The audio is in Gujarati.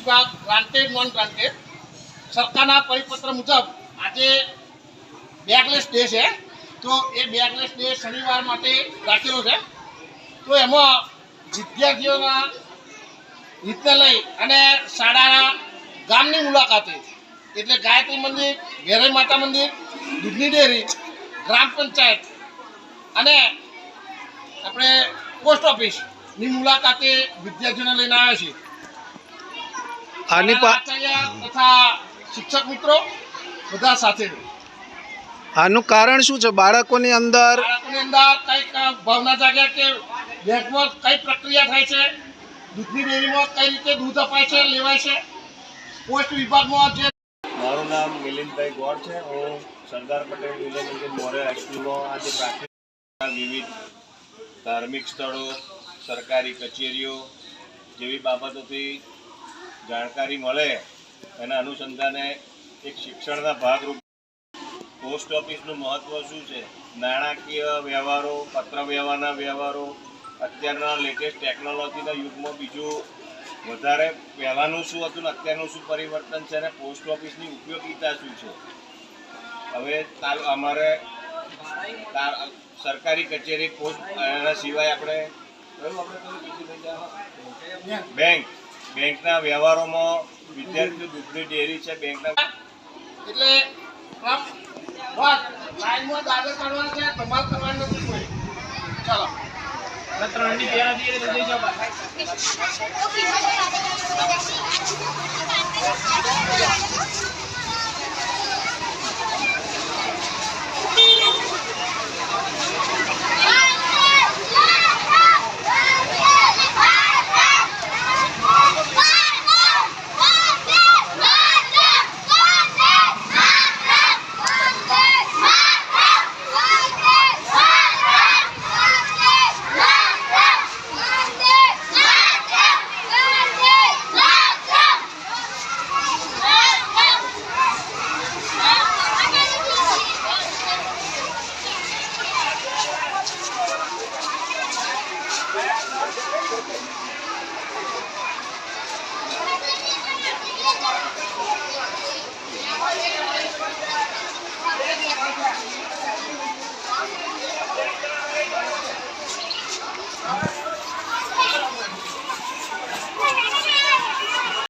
વિભાગ ગ્રાન્ટેડ નોન ગ્રાન્ટેડ સરકારના પરિપત્ર મુજબ આજે બેગલેસ ડે છે, તો એ બેગલેસ ડે શનિવાર માટે રાખેલો છે। તો એમાં વિદ્યાર્થીઓના હિતને લઈ અને શાળાના ગામની મુલાકાતે એટલે ગાયત્રી મંદિર, વેરાઈ માતા મંદિર, દૂધની ડેરી, ગ્રામ પંચાયત અને આપણે પોસ્ટ ઓફિસની મુલાકાતે વિદ્યાર્થીઓને લઈને આવ્યા છીએ। આચાર્ય તથા શિક્ષક મિત્રો બધા સાથે। આનું કારણ શું છે? બાળકોની અંદર કઈક ભાવના જાગ્યા કે બેંકમાં કઈ પ્રક્રિયા થાય છે, દૂધની ડેરીમાં કઈ રીતે દૂધ અપાય છે, લેવાય છે, પોસ્ટ વિભાગમાં જે। મારું નામ મિલિંદભાઈ ગોળ છે। હું સરદાર પટેલ વિદ્યામંદિર મોરે હાઈસ્કૂલમાં આજે પ્રાથમિક વિવિધ ધાર્મિક સ્થળો, સરકારી કચેરીઓ જેવી બાબતોથી જાણકારી મળે એના અનુસંધાને એક શિક્ષણના ભાગરૂપે પોસ્ટ ઓફિસનું મહત્ત્વ શું છે, નાણાકીય વ્યવહારો, પત્ર વ્યવહારના વ્યવહારો, અત્યારના લેટેસ્ટ ટેકનોલોજીના યુગમાં બીજું વધારે પહેલાંનું શું હતું ને અત્યારનું શું પરિવર્તન છે અને પોસ્ટ ઓફિસની ઉપયોગિતા શું છે। હવે અમારે સરકારી કચેરી પોસ્ટ એના સિવાય આપણે બેંકના વ્યવહારોમાં વિદ્યાર્થીઓ દૂધની ડેરી છે, બેંકના એટલે લાઈનમાં દાદર કાઢવાનું છે, ધમાલ કરવાનું નથી કોઈ। ચાલો ત્રણની પેરા દઈએ જાઓ।